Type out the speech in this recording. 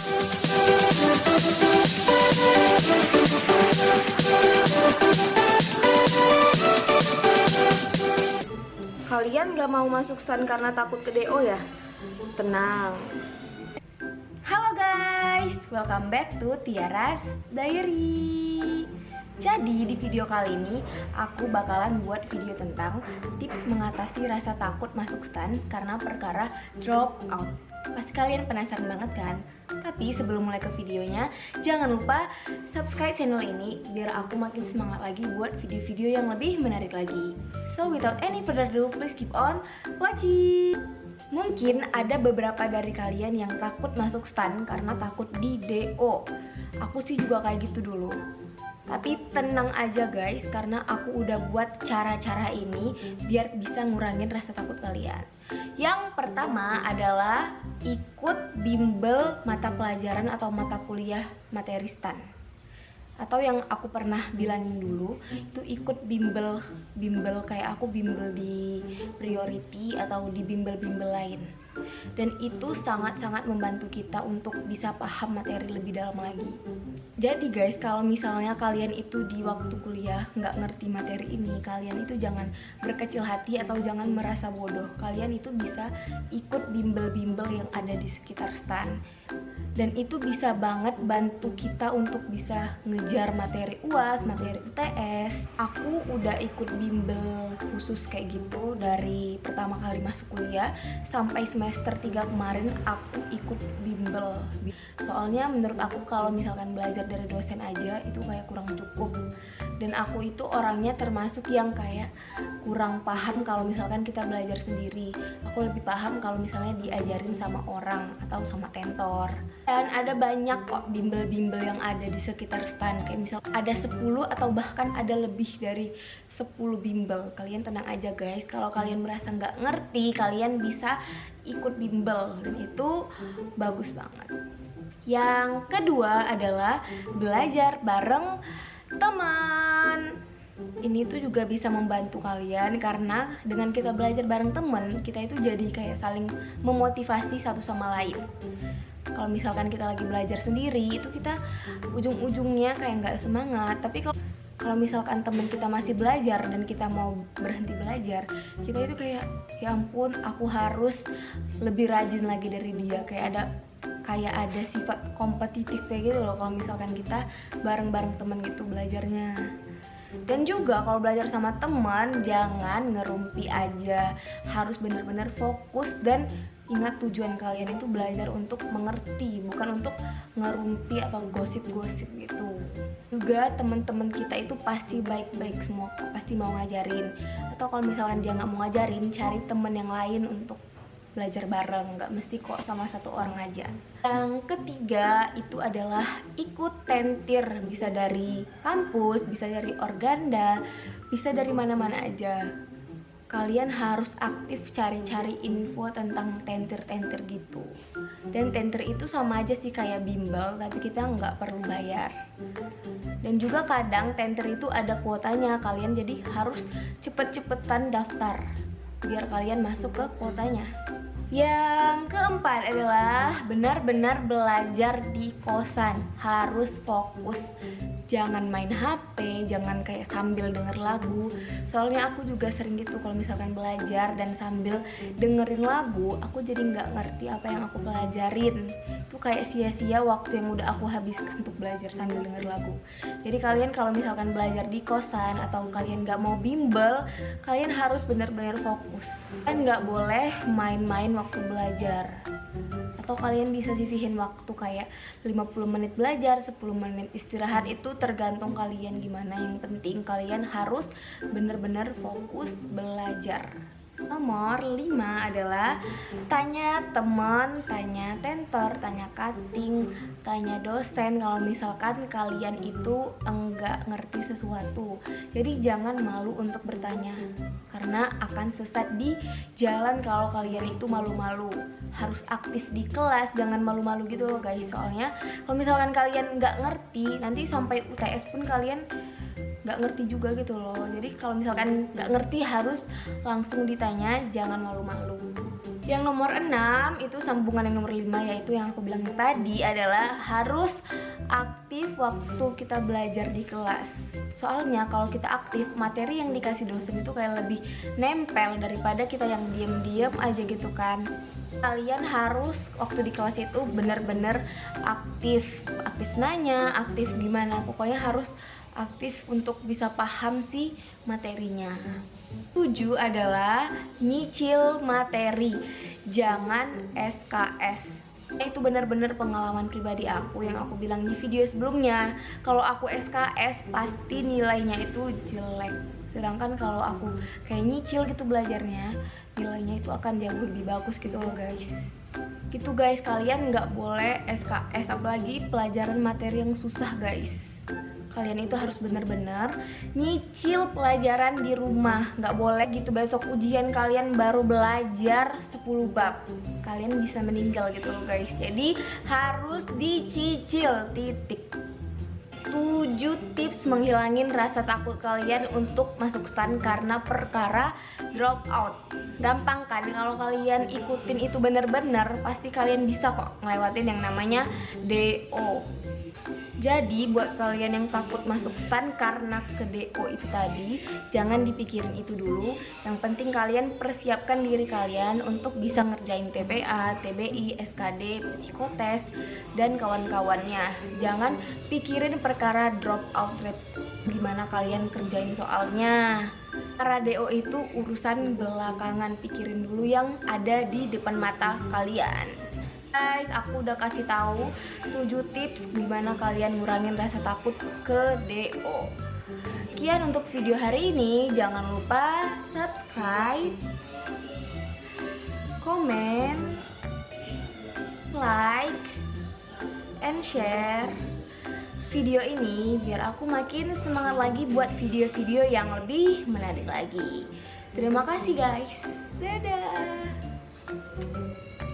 Kalian gak mau masuk stan karena takut ke DO ya? Tenang. Halo guys, welcome back to Tiara's Diary. Jadi di video kali ini aku bakalan buat video tentang tips mengatasi rasa takut masuk stan karena perkara drop out. Pasti kalian penasaran banget kan? Tapi sebelum mulai ke videonya, jangan lupa subscribe channel ini biar aku makin semangat lagi buat video-video yang lebih menarik lagi. So without any further ado, please keep on watching. Mungkin ada beberapa dari kalian yang takut masuk stan karena takut di DO. Aku sih juga kayak gitu dulu. Tapi tenang aja guys, karena aku udah buat cara-cara ini biar bisa ngurangin rasa takut kalian. Yang pertama adalah ikut bimbel mata pelajaran atau mata kuliah materi stan. Atau yang aku pernah bilangin dulu, itu ikut bimbel kayak aku bimbel di priority atau di bimbel-bimbel lain. Dan itu sangat-sangat membantu kita untuk bisa paham materi lebih dalam lagi. Jadi guys, kalau misalnya kalian itu di waktu kuliah nggak ngerti materi ini, kalian itu jangan berkecil hati atau jangan merasa bodoh. Kalian itu bisa ikut bimbel-bimbel yang ada di sekitar stan. Dan itu bisa banget bantu kita untuk bisa ngejar materi UAS, materi UTS. Aku udah ikut bimbel khusus kayak gitu dari pertama kali masuk kuliah sampai semester 3 kemarin aku ikut bimbel. Soalnya menurut aku kalau misalkan belajar dari dosen aja itu kayak kurang cukup. Dan aku itu orangnya termasuk yang kayak kurang paham kalau misalkan kita belajar sendiri. Aku lebih paham kalau misalnya diajarin sama orang atau sama tentor. Dan ada banyak kok bimbel-bimbel yang ada di sekitar stan. Kayak misal ada 10 atau bahkan ada lebih dari 10 bimbel. Kalian tenang aja guys, kalau kalian merasa nggak ngerti, kalian bisa ikut bimbel. Dan itu bagus banget. Yang kedua adalah belajar bareng teman. Ini tuh juga bisa membantu kalian karena dengan kita belajar bareng teman, kita itu jadi kayak saling memotivasi satu sama lain. Kalau misalkan kita lagi belajar sendiri, itu kita ujung-ujungnya kayak nggak semangat. Tapi kalau misalkan teman kita masih belajar dan kita mau berhenti belajar, kita itu kayak ya ampun, aku harus lebih rajin lagi dari dia. Kayak ada sifat kompetitifnya gitu loh kalau misalkan kita bareng-bareng temen gitu belajarnya. Dan juga kalau belajar sama teman jangan ngerumpi aja, harus benar-benar fokus dan ingat tujuan kalian itu belajar untuk mengerti, bukan untuk ngerumpi atau gosip-gosip gitu. Juga teman-teman kita itu pasti baik-baik semua, pasti mau ngajarin. Atau kalau misalkan dia nggak mau ngajarin, cari teman yang lain untuk belajar bareng, nggak mesti kok sama satu orang aja. Yang ketiga itu adalah ikut tentir, bisa dari kampus, bisa dari organda, bisa dari mana-mana aja. Kalian harus aktif cari-cari info tentang tentir-tentir gitu. Dan tentir itu sama aja sih kayak bimbel, tapi kita nggak perlu bayar. Dan juga kadang tentir itu ada kuotanya, kalian jadi harus cepet-cepetan daftar biar kalian masuk ke kuotanya. Yang keempat adalah benar-benar belajar di kosan, harus fokus. Jangan main HP, jangan kayak sambil denger lagu. Soalnya aku juga sering gitu kalau misalkan belajar dan sambil dengerin lagu, aku jadi nggak ngerti apa yang aku pelajarin. Itu kayak sia-sia waktu yang udah aku habiskan untuk belajar sambil denger lagu. Jadi kalian kalau misalkan belajar di kosan atau kalian nggak mau bimbel, kalian harus benar-benar fokus. Kalian nggak boleh main-main waktu belajar. Atau kalian bisa sisihin waktu kayak 50 menit belajar, 10 menit istirahat, itu tergantung kalian gimana. Yang penting kalian harus benar-benar fokus belajar. Nomor 5 adalah tanya teman, tanya tentor, tanya cutting, tanya dosen kalau misalkan kalian itu enggak ngerti sesuatu. Jadi jangan malu untuk bertanya, karena akan sesat di jalan kalau kalian itu malu-malu. Harus aktif di kelas, jangan malu-malu gitu loh guys. Soalnya kalau misalkan kalian nggak ngerti, nanti sampai UTS pun kalian nggak ngerti juga gitu loh. Jadi kalau misalkan nggak ngerti harus langsung ditanya, jangan malu-malu. Yang nomor 6 itu sambungan yang nomor 5, yaitu yang aku bilang tadi adalah harus aktif waktu kita belajar di kelas. Soalnya kalau kita aktif, materi yang dikasih dosen itu kayak lebih nempel daripada kita yang diem-diem aja gitu kan. Kalian harus waktu di kelas itu bener-bener aktif nanya, aktif gimana, pokoknya harus aktif untuk bisa paham sih materinya. 7 adalah nyicil materi, jangan SKS. Itu benar-benar pengalaman pribadi aku yang aku bilang di video sebelumnya. Kalau aku SKS pasti nilainya itu jelek. Sedangkan kalau aku kayak nyicil gitu belajarnya, nilainya itu akan jauh lebih bagus gitu loh guys. Gitu guys, kalian nggak boleh SKS, apalagi pelajaran materi yang susah guys. Kalian itu harus bener-bener nyicil pelajaran di rumah. Nggak boleh gitu besok ujian kalian baru belajar 10 bab, kalian bisa meninggal gitu loh guys. Jadi harus dicicil, titik. 7 tips menghilangin rasa takut kalian untuk masuk STAN karena perkara drop out. Gampang kan kalau kalian ikutin itu bener-bener, pasti kalian bisa kok ngelewatin yang namanya DO. Jadi buat kalian yang takut masuk STAN karena ke DO itu tadi, jangan dipikirin itu dulu. Yang penting kalian persiapkan diri kalian untuk bisa ngerjain TPA, TBI, SKD, psikotes, dan kawan-kawannya. Jangan pikirin perkara drop out rate, gimana kalian kerjain soalnya. Karena DO itu urusan belakangan, pikirin dulu yang ada di depan mata kalian. Guys, aku udah kasih tahu 7 tips gimana kalian ngurangin rasa takut ke DO. Sekian untuk video hari ini. Jangan lupa subscribe, komen, like, and share video ini biar aku makin semangat lagi buat video-video yang lebih menarik lagi. Terima kasih guys. Dadah.